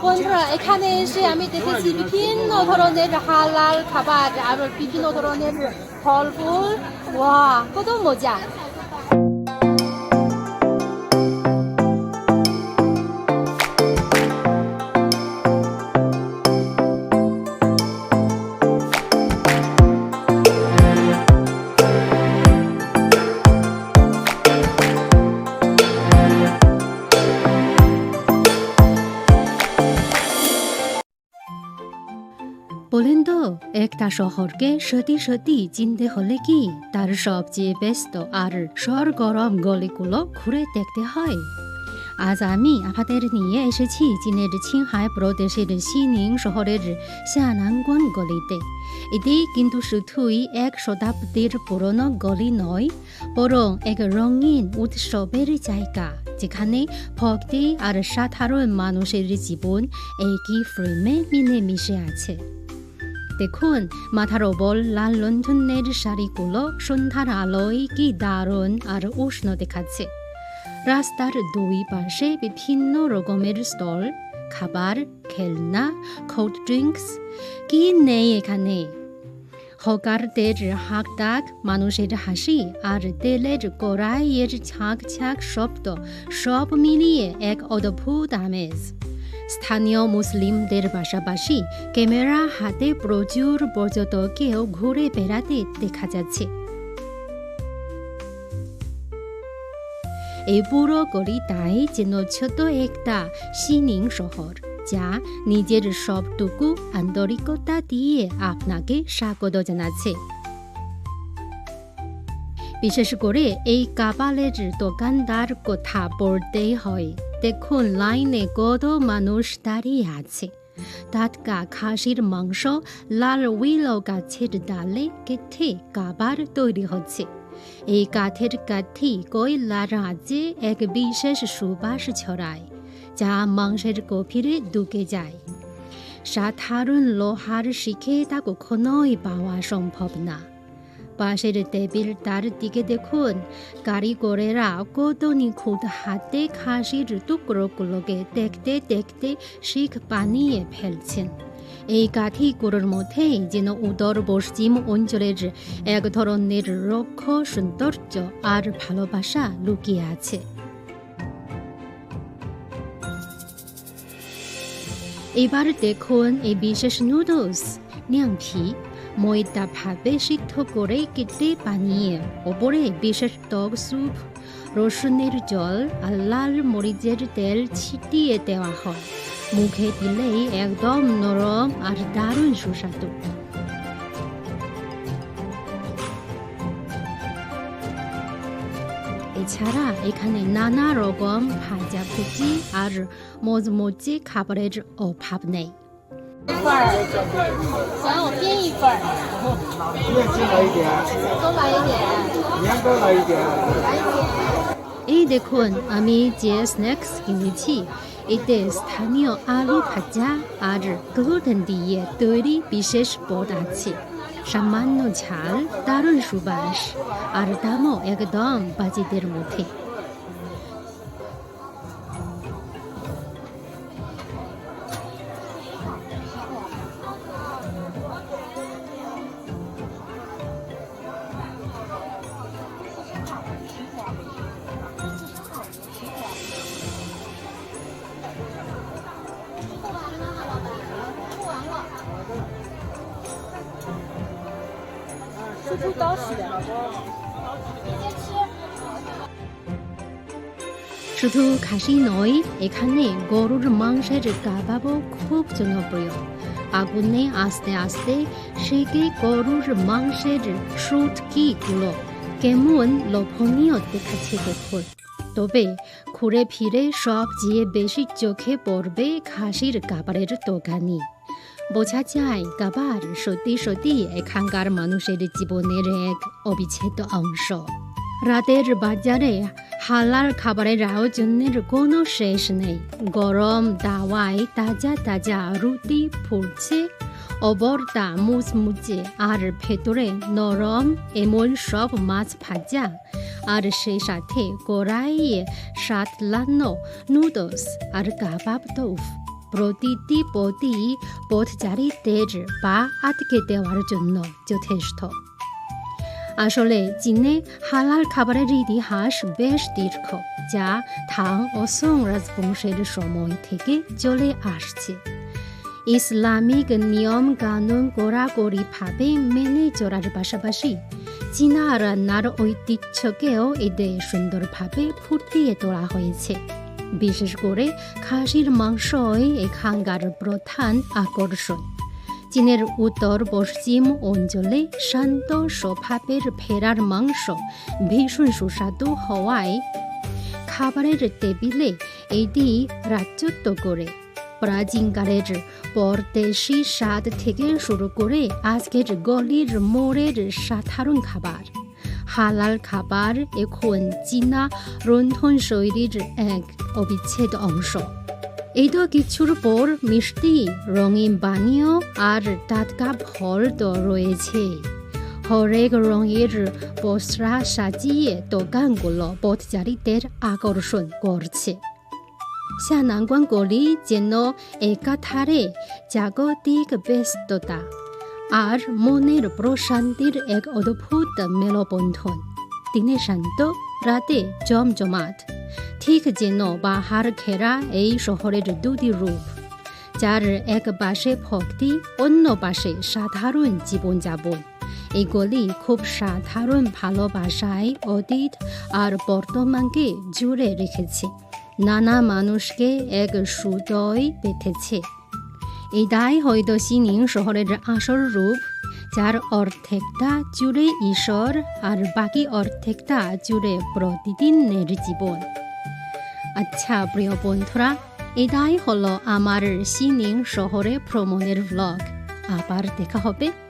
বন্ধুরা এখানে এসে আমি দেখেছি বিভিন্ন ধরনের হালাল খাবার আর বিভিন্ন ধরনের ফল ফুল ওয়া কত মজা বলেন তো একটা শহরকে সত্যি সত্যি চিনতে হলে কি তার সবচেয়ে ব্যস্ত আর সরগরম গলিগুলো ঘুরে দেখতে হয় আজ আমি আপনাদের নিয়ে এসেছি চীনের ছিংহাই প্রদেশের সিনিং শহরের শানানগুয়ান গলিতে এটি কিন্তু শুধুই এক শতাব্দীর পুরনো গলি নয় বরং এক রঙিন উৎসবের জায়গা যেখানে ভক্তি আর সাধারণ মানুষের জীবন একই ফ্রেমে মিলেমিশে আছে দেখুন মাথার ওপর লাল লণ্ঠনের শাড়িগুলো সন্ধ্যার আলোয় কি দারুণ আর উষ্ণ দেখাচ্ছে রাস্তার দুই পাশে বিভিন্ন রকমের স্টল খাবার খেলনা কোল্ড ড্রিঙ্কস কি নেই এখানে হকারদের হাঁকডাক মানুষের হাসি আর তেলের কড়াইয়ের ঝাঁক ঝাঁক শব্দ সব মিলিয়ে এক অদ্ভুত আমেজ স্থানীয় মুসলিমদের পাশাপাশি ক্যামেরা হাতে প্রচুর পর্যটককেও ঘুরে বেড়াতে দেখা যাচ্ছে এই পুরো গলিটাই যেন ছোট একটা সিনিং শহর যা নিজের সবটুকু আন্তরিকতা দিয়ে আপনাকে স্বাগত জানাচ্ছে বিশেষ করে এই কাবালের দোকানদার কথা বলতেই হয় দেখুন লাইনে কত মানুষ দাঁড়িয়ে আছে টাটকা খাসির মাংস লাল উইলো গাছের ডালে কেটে কাবার তৈরি হচ্ছে এই কাঠের কাঠি কয়লার আঁচে এক বিশেষ সুবাস ছড়ায় যা মাংসের গভীরে ঢুকে যায় সাধারণ লোহার শিখে তা কখনোই পাওয়া সম্ভব না পাশের টেবিলটার দিকে দেখুন কারিগরেরা কত নিখুঁত হাতে খাসির টুকরোগুলোকে দেখতে দেখতে শিখ বানিয়ে ফেলছেন এই কাঠিগুলোর মধ্যেই যেন উত্তর পশ্চিম অঞ্চলের এক ধরনের রক্ষ সৌন্দর্য আর ভালোবাসা লুকিয়ে আছে এবার দেখুন এই বিশেষ নুডলস ন্যাংপি ময়দা ভাবে সিদ্ধ করে কেটে বানিয়ে ওপরে বিশেষ টক স্যুপ রসুনের জল আর লাল মরিচের তেল ছিটিয়ে দেওয়া হয় মুখে দিলেই একদম নরম আর দারুণ সুস্বাদু এছাড়া এখানে নানা রকম ভাজাভুজি আর মজমজে খাবারের অভাব নেই 想我编一份面筋来一点，多来一点年糕来一点。 এই দেখুন আমি যে স্ন্যাক্স কিনেছি এতে স্থানীয় আলু ভাজা আর গ্লুটেন দিয়ে তৈরি বিশেষ পদ আছে সামান্য ঝাল দারুণ সুবাস আর দামও একদম বাজেটের মধ্যে শুধু খাসি নয় এখানে গরুর মাংসের কাবাবও খুব জনপ্রিয় আগুনে আস্তে আস্তে সেকে গরুর মাংসের শুটকিগুলো কেমন লোভনীয় দেখাচ্ছে দেখুন তবে ঘুরে ফিরে সবচেয়ে বেশি চোখে পড়বে খাসির কাবারের দোকানি বোঝা যায় কাবার সত্যি সত্যি এখানকার মানুষের জীবনের এক অবিচ্ছেদ্য অংশ রাতের বাজারে হালাল খাবারের আয়োজনের কোনো শেষ নেই গরম দাওয়ায় তাজা তাজা রুটি ফুলছে অবরটা মুচমুচে আর ভেতরে নরম এমন সব মাছ ভাজা আর সেই সাথে কড়াইয়ে সাতলানো নুডলস আর কাবাব তোফ প্রতিটি পথই পথচারীদের পা আটকে দেওয়ার জন্য যথেষ্ট। আসলে চীনে হালাল খাবারের ইতিহাস বেশ দীর্ঘ, যা থাং ও সং রাজবংশের সময় থেকে চলে আসছে। ইসলামিক নিয়ম কানুন কড়াকড়িভাবে মেনে চলার পাশাপাশি চীনা রান্নার ঐতিহ্যকেও এতে সুন্দরভাবে ফুটিয়ে তোলা হয়েছে। বিশেষ করে খাসির মাংসই এখানকার প্রধান আকর্ষণ। চীনের উত্তর পশ্চিম অঞ্চলে শান্ত স্বভাবের ভেড়ার মাংস ভীষণ সুস্বাদু হওয়ায় খাবারের টেবিলে এটি রাজত্ব করে। প্রাচীনকালের পরদেশি স্বাদ থেকে শুরু করে আজকের গলির মোড়ের সাধারণ খাবার, হালাল খাবার এখন চীনা রন্ধনশৈলীর এক অবিচ্ছেদ্য অংশ। এই তো কিছুর পর মিষ্টি, রঙিন পানীয় আর টাটকা ফল তো রয়েছে। হরেক রঙের পসরা সাজিয়ে দোকানগুলো পথচারীদের আকর্ষণ করছে। 下南关গলি যেন একাধারে জাগতিক ব্যস্ততা আর মনের প্রশান্তির এক অদ্ভুত মেলবন্ধন। দিনে শান্ত, রাতে জমজমাট, ঠিক যেন বাহার ঘেরা এই শহরের দুটি রূপ, যার এক পাশে ভক্তি, অন্য পাশে সাধারণ জীবনযাপন। এই গলি খুব সাধারণ ভালোবাসায় অতীত আর বর্তমানকে জুড়ে রেখেছে, নানা মানুষকে এক সুতোয় বেঁধেছে। এটাই হয়তো সিনিং শহরের আসল রূপ, যার অর্ধেকটা জুড়ে ঈশ্বর আর বাকি অর্ধেকটা জুড়ে প্রতিদিনের জীবন। আচ্ছা প্রিয় বন্ধুরা, এটাই হলো আমার সিনিং শহরে ভ্রমণের ব্লগ। আবার দেখা হবে।